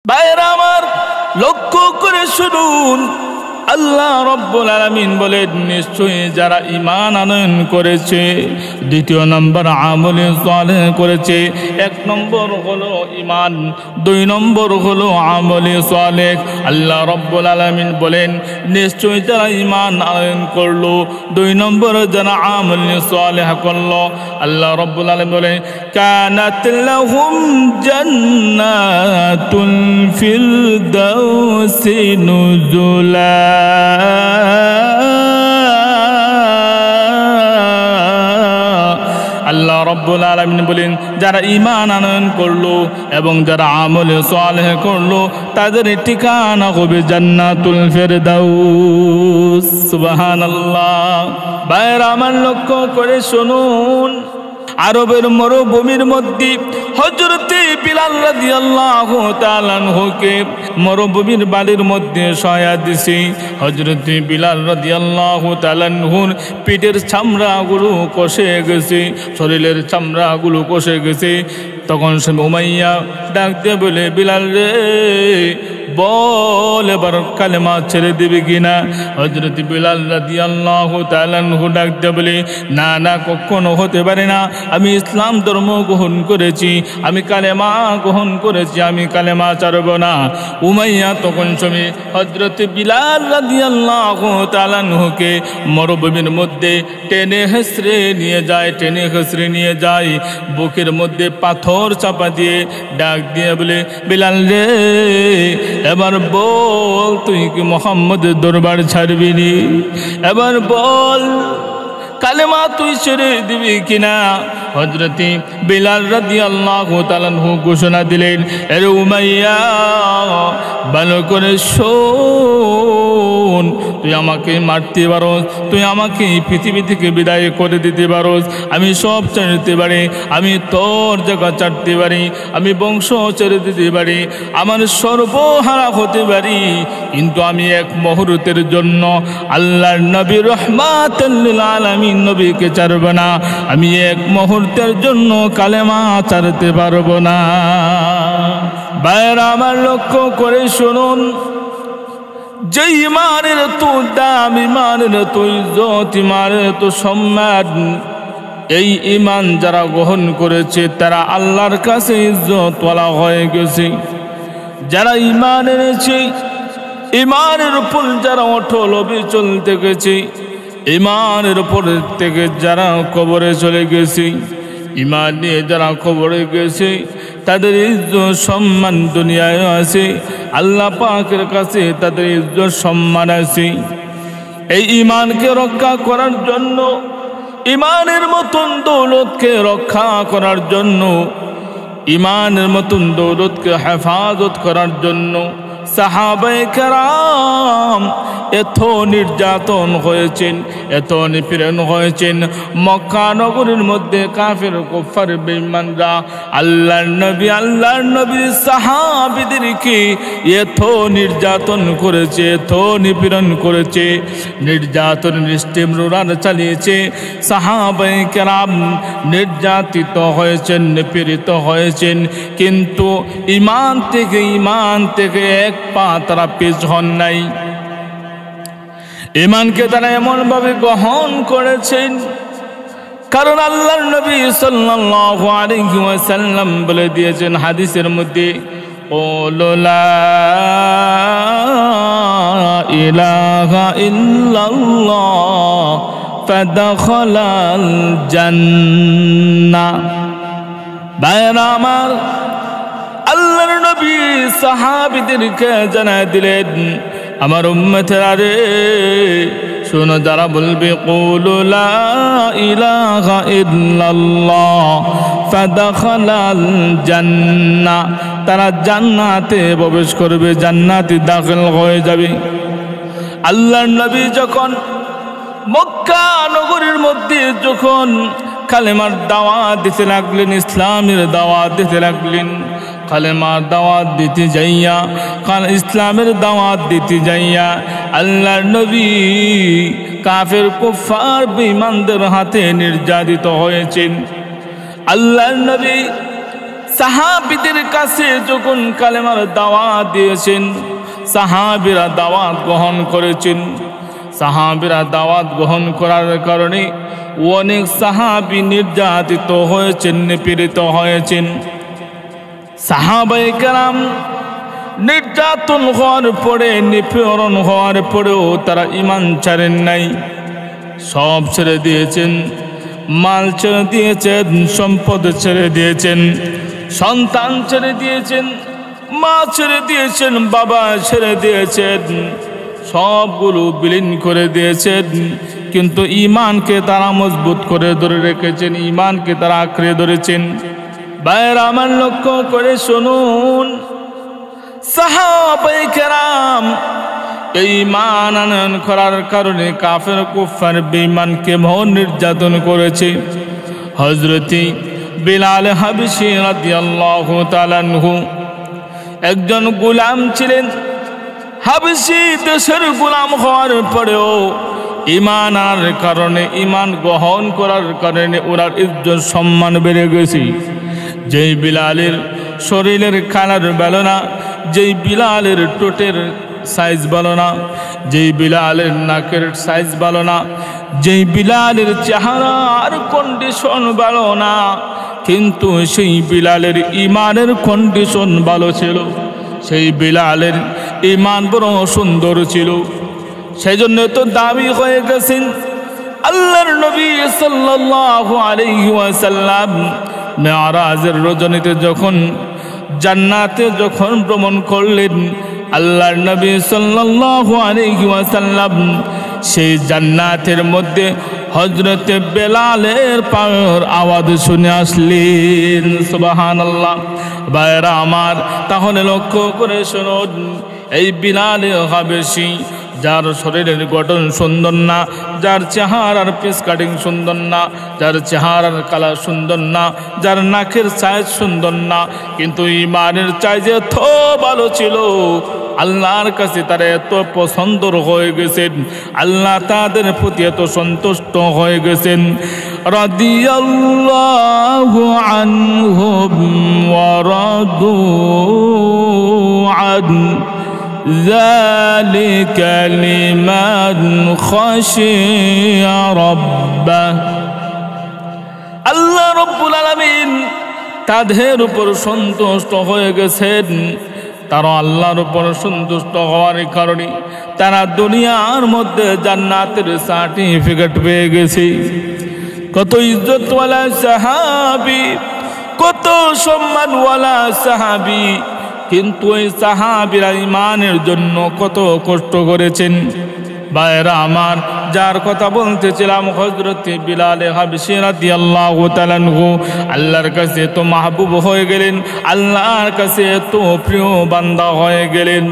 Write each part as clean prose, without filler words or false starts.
ভাইরা আমার, লক্ষ্য করে শুনুন, আল্লাহ রব্বুল আলামিন বলেন, নিশ্চয়ই যারা ঈমান আনয়ন করেছে, দ্বিতীয় নম্বর আমলে সালেহ করেছে। এক নম্বর হলো ঈমান, দুই নম্বর হলো আমলে সালেহ। আল্লাহ রব্বুল আলামিন বলেন, নিশ্চয়ই যারা ঈমান আনয়ন করলো, দুই নম্বর যারা আমলে সালেহ করলো, আল্লাহ রব্বুল আলামিন বলেন, কানাত লাহুম জান্নাতুল ফিরদাউসি নুজুলা। আল্লাহ রব্বুল আলামিন বলেন, যারা ঈমান আনয়ন করলো এবং যারা আমলে সালেহ করলো, তাদের ঠিকানা হবে জান্নাতুল ফিরদাউস। সুবহানাল্লাহ। ভাইরা আমার, লক্ষ্য করে শুনুন, আরবের মরুভূমির মধ্যে হযরতে বিলাল রাদিয়াল্লাহু তাআলা আনহুকে মরুভূমির বালির মধ্যে শোয়া দিছে। হযরতে বিলাল রাদিয়াল্লাহু তাআলা আনহুর পিঠের চামড়াগুলো কষে গেছে, শরীরের চামড়াগুলো কষে গেছে। তখন সে উমাইয়া ডাক দিয়ে বলে, বিলাল রে, বল এবার কালেমা ছেড়ে দিবে কিনা? হযরত বিলাল রাদিয়াল্লাহু তাআলা আনহু ডাক দিয়ে বলে, না না, কখনো হতে পারে না, আমি ইসলাম ধর্ম গ্রহণ করেছি, আমি কালেমা গ্রহণ করেছি, আমি কালেমা ছাড়ব না। উমাইয়া তখন সময় হযরত বিলাল রাদিয়াল্লাহু তাআলা আনহুকে মরুভূমির মধ্যে টেনে হেসড়ে নিয়ে যায়, টেনে হেসড়ে নিয়ে যায়, বুকের মধ্যে পাথর চাপা দিয়ে ডাক দিয়ে বলে, বিলাল রে, এবার বল, তুই কি মুহাম্মদের দরবার ছাড়বি নি? এবার বল, কালেমা তুই ছেড়ে দিবি কিনা? হযরত বিলাল রাদিয়াল্লাহু তাআলা আনহু ঘোষণা দিলেন, আরে উমাইয়া, ভালো করে শোন, তুই আমাকে মারতে পারোস, তুই আমাকে পৃথিবী থেকে বিদায় করে দিতে পারোস, আমি সব ছেড়ে দিতে পারি, আমি তোর জায়গা ছাড়তে পারি, আমি বংশ ছেড়ে দিতে পারি, আমার সর্বহারা হতে পারি, কিন্তু আমি এক মুহূর্তের জন্য আল্লাহর নবী রাহমাতুল লিল আলামিন নবীকে ছাড়ব না, আমি এক মুহূর্তের জন্য কালেমা ছাড়তে পারবো না। ভাইরা আমার, লক্ষ্য করে শুনুন, যে ইমানের তো দাম, ইমানের তো ইজ্জত, ইমানের তো সম্মান, এই ইমান যারা গ্রহণ করেছে তারা আল্লাহর কাছে ইজ্জতওয়ালা হয়ে গেছে। যারা ইমান এনেছে, ইমানের উপর যারা অটল অবিচল থেকেছে, ইমানের উপর থেকে যারা কবরে চলে গেছে, ইমান নিয়ে যারা কবরে গেছে, তাদের ইজ্জত সম্মান দুনিয়ায় আছে, আল্লাহ পাকের কাছে তাদের ইজ্জত সম্মান আছে। এই ইমানকে রক্ষা করার জন্য, ইমানের মতন দৌলতকে রক্ষা করার জন্য, ইমানের মতন দৌলতকে হেফাজত করার জন্য সাহাবায়ে কেরাম এত নির্যাতন হয়েছেন, এত নিপীড়ন হয়েছেন। মক্কা নগরীর মধ্যে কাফের কুফার বেঈমানরা আল্লাহর নবীর সাহাবীদেরকে এত নির্যাতন করেছে, এত নিপীড়ন করেছে, নির্যাতন নিষ্ঠুরতা চালিয়েছে। সাহাবায়ে কেরাম নির্যাতিত হয়েছেন, নিপীড়িত হয়েছেন, কিন্তু ইমান থেকে এক পা তারা পিছ হন নাই। ঈমানকে তারা এমনভাবে গ্রহণ করেছেন, কারণ আল্লাহর নবী সাল্লাল্লাহু আলাইহি ওয়াসাল্লাম বলে দিয়েছেন হাদিসের মধ্যে, ক্বালু লা ইলাহা ইল্লাল্লাহ ফাদখালাল জান্নাহ। ভাইরা আমার, আল্লাহর নবী সাহাবীদেরকে জানায় দিলেন, আমার উম্মতেরা রে, শোনো, যারা বলবে ক্বালু লা ইলাহা ইল্লাল্লাহ ফাদখালাল জান্নাহ, তারা জান্নাতে প্রবেশ করবে, জান্নাতে দাখিল হয়ে যাবে। আল্লাহর নবী যখন মক্কা নগরীর মধ্যে যখন কালেমার দাওয়াত দিতে লাগলেন, ইসলামের দাওয়াত দিতে লাগলেন, কালেমার দাওয়াত দিতে যাইয়া, ইসলামের দাওয়াত দিতে যাইয়া আল্লাহর নবী কাফের কুফার বেঈমানদের হাতে নির্যাতিত হয়েছেন। আল্লাহর নবী সাহাবীদের কাছে যখন কালেমার দাওয়াত দিয়েছেন, সাহাবীরা দাওয়াত গ্রহণ করেছেন। সাহাবীরা দাওয়াত গ্রহণ করার কারণে অনেক সাহাবী নির্যাতিত হয়েছেন, নিপীড়িত হয়েছেন। সাহাবায়ে কেরাম নির্যাতন হওয়ার পরে, নিপীড়ন হওয়ার পরেও তারা ঈমান ছাড়েন নাই। সব ছেড়ে দিয়েছেন, মাল ছেড়ে দিয়েছেন, সম্পদ ছেড়ে দিয়েছেন, সন্তান ছেড়ে দিয়েছেন, মা ছেড়ে দিয়েছেন, বাবা ছেড়ে দিয়েছেন, সবগুলো বিলীন করে দিয়েছেন। কিন্তু ঈমানকে তারা মজবুত করে ধরে রেখেছেন, ঈমানকে তারা আঁকড়ে ধরেছেন। ভাইয়েরা আমার লক্ষ্য করে শুনুন, সাহাবায়ে কেরাম এই ঈমান আনয়ন করার কারণে কাফের কুফার বেঈমানকে বহু নির্যাতন করেছে। হযরতে বিলাল হাবশী রাদিয়াল্লাহু তাআলা আনহু একজন গোলাম ছিলেন। হাবশী দেশের গোলাম হওয়ার পরেও ঈমান আনার কারণে, ঈমান গ্রহণ করার কারণে ওনার ইজ্জত সম্মান বেড়ে গেছে। যেই বিলালের শরীরের কালার ভালো না, যেই বিলালের ঠোঁটের সাইজ ভালো না, যেই বিলালের নাকের সাইজ ভালো না, যেই বিলালের চেহারার কন্ডিশন ভালো না, কিন্তু সেই বিলালের ঈমানের কন্ডিশন ভালো ছিল। সেই বিলালের ঈমান বড় সুন্দর ছিল। সেই জন্য তো দাবি হয়ে গেছেন আল্লাহর নবী সাল্লাল্লাহু আলাইহি ওয়াসাল্লাম মেরাজের রজনীতে যখন জান্নাতে যখন ভ্রমণ করলেন, আল্লাহর নবী সাল্লাল্লাহু আলাইহি ওয়াসাল্লাম সেই জান্নাতের মধ্যে হযরতে বেলালের পায়ের আওয়াজ শুনে আসলেন। সুবহানাল্লাহ। ভাইরা আমার, তাহলে লক্ষ্য করে শুনুন, এই বিলাল হাবশী যার শরীরের গঠন সুন্দর না, যার চেহারার পিস কাটিং সুন্দর না, যার চেহারার কালার সুন্দর না, যার নাকের সাইজ সুন্দর না, কিন্তু ঈমানের চাই যে এত ভালো ছিল, আল্লাহর কাছে তারা এত পছন্দ হয়ে গেছেন, আল্লাহ তাদের প্রতি এত সন্তুষ্ট হয়ে গেছেন। রাদিয়াল্লাহু আনহুম ওয়া রাদু আন যালিকা লিমান খাশিয়া রাব্বাহ। আল্লাহ রাব্বুল আলামিন তাদের উপর সন্তুষ্ট হয়ে গেছেন। তারা আল্লাহর উপর সন্তুষ্ট হওয়ার কারণে তারা দুনিয়ার মধ্যে জান্নাতের সার্টিফিকেট পেয়ে গেছে। কত ইজ্জতওয়ালা সাহাবী, কত সম্মানওয়ালা সাহাবী, কিন্তু এই সাহাবীরা ঈমানের জন্য কত কষ্ট করেছেন। ভাইরা আমার, যার কথা বলতেছিলাম হযরতে বিলাল হাবশী রাদিয়াল্লাহু তাআলা আনহু আল্লাহর কাছে তো মাহবুব হয়ে গেলেন, আল্লাহর কাছে তো প্রিয় বান্দা হয়ে গেলেন।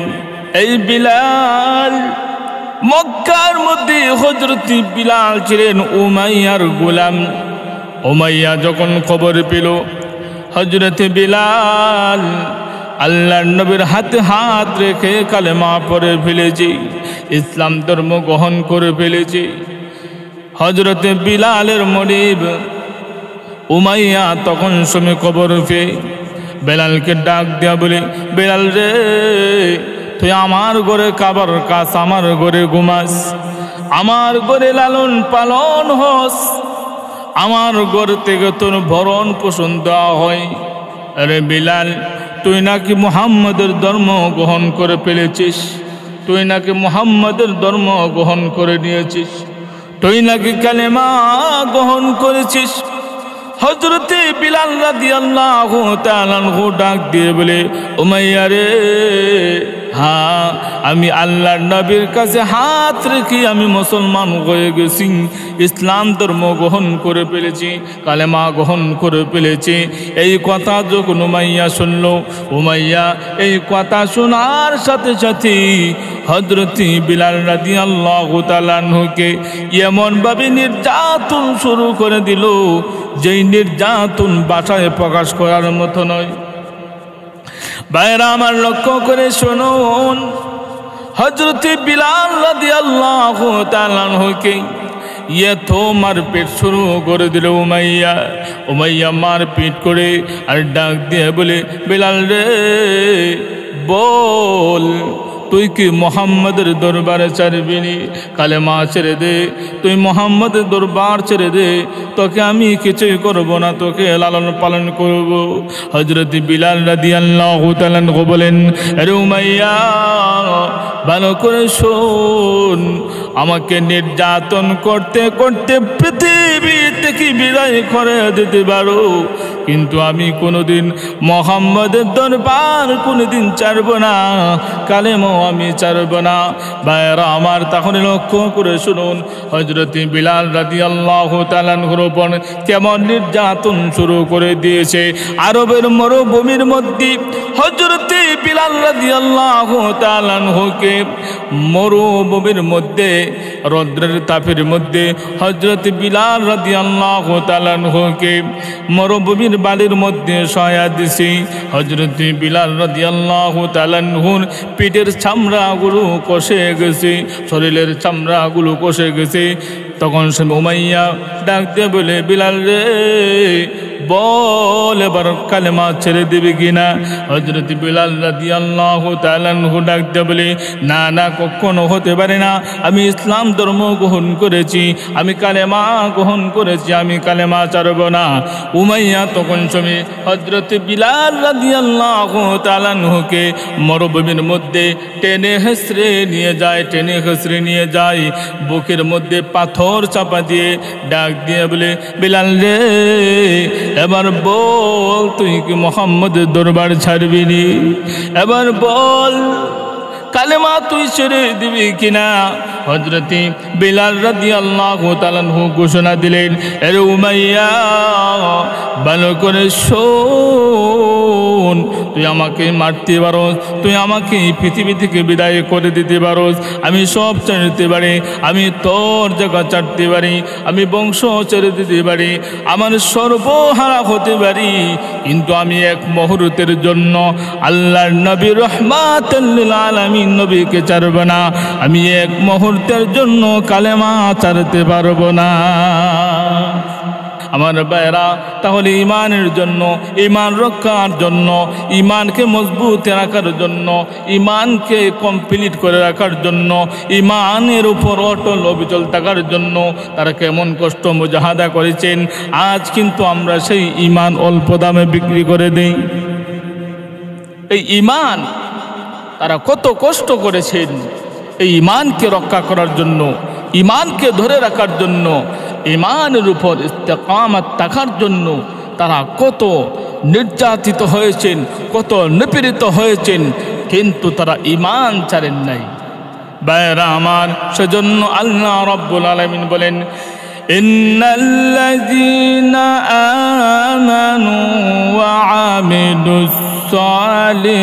এই বিলাল মক্কার মধ্যে হযরতে বিলাল ছিলেন উমাইয়ার গোলাম। উমাইয়া যখন খবর পেল হযরতে বিলাল আল্লাহর নবীর হাতে হাত রেখে কালেমা পড়ে ফেলেছে, ইসলাম ধর্ম গ্রহণ করে ফেলেছে, হযরতে বিলালের মুরিদ উমাইয়া তখন সময় খবর পেয়ে বেলালকে ডাক দেয়া বলে, বেলাল রে, তুই আমার ঘরে খাবার কাজ, আমার ঘরে ঘুমাস, আমার ঘরে লালন পালন হস, আমার ঘর থেকে তোর ভরণ পোষণ দেওয়া হয়। আরে বিলাল, তুই নাকি মুহাম্মদের ধর্ম গ্রহণ করে ফেলেছিস, তুই নাকি মুহাম্মদের ধর্ম গ্রহণ করে নিয়েছিস, তুই নাকি কালেমা গ্রহণ করেছিস। হযরতে বিলাল রাদিয়াল্লাহু তাআলা আনহু ডাক দিয়ে বলে, উমাইয়া রে, হ্যাঁ, আমি আল্লাহর নবীর কাছে হাত রেখে আমি মুসলমান হয়ে গেছি, ইসলাম ধর্ম গ্রহণ করে ফেলেছি, কালেমা গ্রহণ করে ফেলেছি। এই কথা যখন উমাইয়া শুনল, উমাইয়া এই কথা শোনার সাথে সাথে হযরতে বিলাল রাদিয়াল্লাহু তাআলা আনহুকে এমনভাবে নির্যাতন শুরু করে দিল, যেই নির্যাতন ভাষায় প্রকাশ করার মতো নয়। ভাইরা আমার, লক্ষ্য করে শুনুন, হযরতে বিলাল রাদিয়াল্লাহু তাআলা আনহুকে তো মারপিট শুরু করে দিল উমাইয়া। উমাইয়া মারপিট করে আর ডাক দিয়ে বলে, বেলাল রে বল, তুই কি মোহাম্মদের দরবারে ছাড়বি নি? কালেমা ছেড়ে দে, তুই মোহাম্মদের দরবার ছেড়ে দে, তোকে আমি কিছুই করব না, তোকে লালন পালন করব। হযরত বিলাল রাদিয়াল্লাহু তাআলা বলেন, আরে উমাইয়া ভালো করে শোন, আমাকে নির্যাতন করতে করতে পৃথিবী থেকে বিদায় করে দিতে পারো, কিন্তু আমি কোনোদিন মোহাম্মদের দরবার কোনোদিন ছাড়ব না, কালেমাও আমি ছাড়ব না। ভাইরা আমার, তাহলে লক্ষ্য করে শুনুন হযরত বিলাল রাদিয়াল্লাহু তাআলা আনহুর উপর কেমন নির্যাতন শুরু করে দিয়েছে। আরবের মরুভূমির মধ্যে হযরত বিলাল রাদিয়াল্লাহু তাআলা আনহুকে মরুভূমির মধ্যে রৌদ্রের তাপের মধ্যে হযরত বিলাল রাদিয়াল্লাহু তাআলা আনহুকে মরুভূমির বালির মধ্যে শোয়া দিছি। হযরত বিলাল রাদিয়াল্লাহু তাআলা আনহুর পিঠের চামড়াগুলো কষে গেছে, শরীরের চামড়াগুলো কষে গেছে। তখন সে উমাইয়া ডাক দিয়ে বলে, বিলাল রে বল, এবার কালেমা ছেড়ে দিবি কিনা? হযরত বিলাল রাদিয়াল্লাহু তাআলা আনহু ডাক দিয়ে বলে, না না, কখনো হতে পারে না, আমি ইসলাম ধর্ম গ্রহণ করেছি, আমি কালেমা গ্রহণ করেছি, আমি কালেমা ছাড়ব না। উমাইয়া তখন সময় হযরত বিলাল রাদিয়াল্লাহু তাআলা আনহুকে মরুভূমির মধ্যে টেনে হেসড়ে নিয়ে যায়, টেনে হেসড়ে নিয়ে যায়, বুকের মধ্যে পাথর চাপা দিয়ে ডাক দিয়ে বলে, বিলাল রে এবার বল, তুই কি মোহাম্মদের দরবার ছাড়বি নি? এবার বল, কালেমা তুই ছেড়ে দিবি কিনা? হযরত বিলাল রাদিয়াল্লাহু তাআলা আনহু ঘোষণা দিলেন, আরে উমাইয়া ভালো করে শোন, তুই আমাকে মারতে পারোস, তুই আমাকে পৃথিবী থেকে বিদায় করে দিতে পারোস, আমি সব ছাড়তে পারি, আমি তোর জায়গা ছাড়তে পারি, আমি বংশ ছেড়ে দিতে পারি, আমার সর্বহারা হতে পারি, কিন্তু আমি এক মুহূর্তের জন্য আল্লাহর নবী রাহমাতুল লিল আলামিন নবীকে ছাড়ব না, আমি এক মুহূর্তের জন্য কালেমা ছাড়তে পারবো না। আমার ভাইরা, তাহলে ইমানের জন্য, ইমান রক্ষার জন্য, ইমানকে মজবুত রাখার জন্য, ইমানকে কমপ্লিট করে রাখার জন্য, ইমানের উপর অটল অবিচল থাকার জন্য তারা কেমন কষ্ট মুজাহাদা করেছেন। আজ কিন্তু আমরা সেই ইমান অল্প দামে বিক্রি করে দেই। এই ইমান তারা কত কষ্ট করেছেন এই ইমানকে রক্ষা করার জন্য, ইমানকে ধরে রাখার জন্য, ইমানের উপর ইস্তেকামাত থাকার জন্য তারা কত নির্যাতিত হয়েছেন, কত নিপীড়িত হয়েছেন, কিন্তু তারা ইমান ছাড়েন নাই। ভাইরা আমার, সেজন্য আল্লাহ রাব্বুল আলামিন বলেন, ইন্নাল্লাযীনা আমানু ওয়া আমিলুস সালিহাত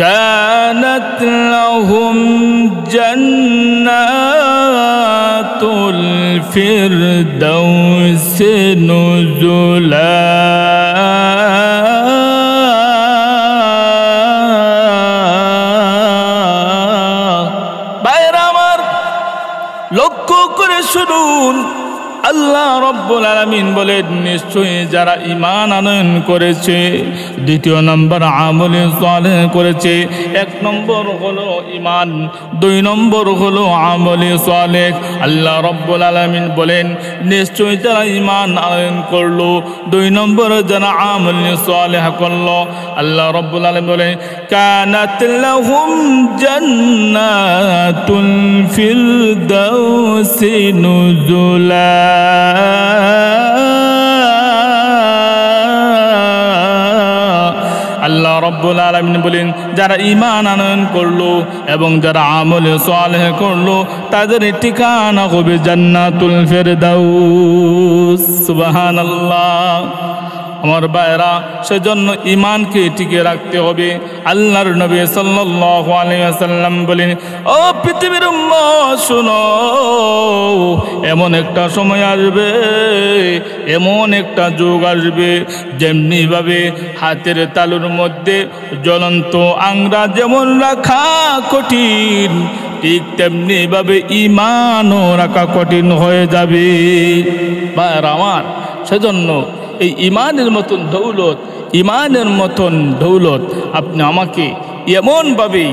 কানাত লাহুম জান্নাতুল ফিরদাউসি নুজুলা। লক্ষ্য করে শুনুন, আল্লাহ রাব্বুল আলামিন বলেন, নিশ্চয়ই যারা ঈমান আনয়ন করেছে, দ্বিতীয় নম্বর আমলে সালেহ করেছে। এক নম্বর হলো ঈমান, দুই নম্বর হলো আমলে সালেহ। আল্লাহ রাব্বুল আলামিন বলেন, নিশ্চয়ই যারা ঈমান আনয়ন করলো, দুই নম্বর যারা আমলে সালেহ করলো, আল্লাহ রাব্বুল আলামিন বলেন, কানাত লাহুম জান্নাতুল ফিরদাউসি নুজুলা। আল্লাহ রাব্বুল আলামিন বলেন, যারা ঈমান আনয়ন করলো এবং যারা আমলে সালেহ করলো, তাদের ঠিকানা হবে জান্নাতুল ফিরদাউস। সুবহানাল্লাহ। আমার ভাইরা, সেজন্য ইমানকে টিকে রাখতে হবে। আল্লাহর নবী সাল্লাল্লাহু আলাইহি ওয়াসাল্লাম বলেন, ও পৃথিবীর উম্মত শোনো, এমন একটা সময় আসবে, এমন একটা যুগ আসবে, যেমনিভাবে হাতের তালুর মধ্যে জ্বলন্ত আংরা যেমন রাখা কঠিন, ঠিক তেমনিভাবে ইমানও রাখা কঠিন হয়ে যাবে। ভাইরা আমার, সেজন্য এই ইমানের মতন দৌলত, ইমানের মতন দৌলত আপনি আমাকে এমনভাবে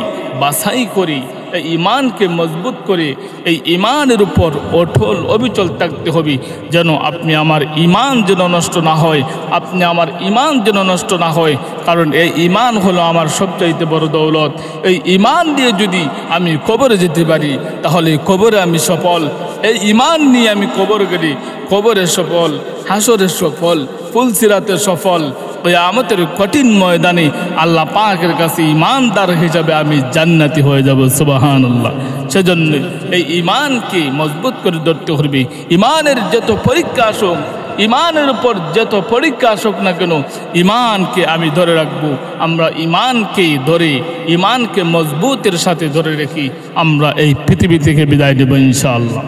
বাছাই করে এই ইমানকে মজবুত করে এই ইমানের উপর অটল অবিচল থাকতে হবে, যেন আপনি আমার ইমান যেন নষ্ট না হয়, আপনি আমার ইমান যেন নষ্ট না হয়। কারণ এই ইমান হলো আমার সবচাইতে বড় দৌলত। এই ইমান দিয়ে যদি আমি কবরে যেতে পারি, তাহলে কবরে আমি সফল। এই ইমান নিয়ে আমি কবর গেলি, কবরে সফল, হাসরে সফল, ফুলসিরাতে সফল, কিয়ামতের কঠিন ময়দানে আল্লাহ পাকের কাছে ইমানদার হিসাবে আমি জান্নাতি হয়ে যাব। সুবহানাল্লাহ। সেজন্য এই ইমানকে মজবুত করে ধরতে হবে। ইমানের যত পরীক্ষা আসুক, ইমানের উপর যত পরীক্ষা আসুক না কেন, ইমানকে আমি ধরে রাখবো। আমরা ইমানকে ধরে, ইমানকে মজবুতের সাথে ধরে রেখি আমরা এই পৃথিবী থেকে বিদায় দেব ইনশাআল্লাহ।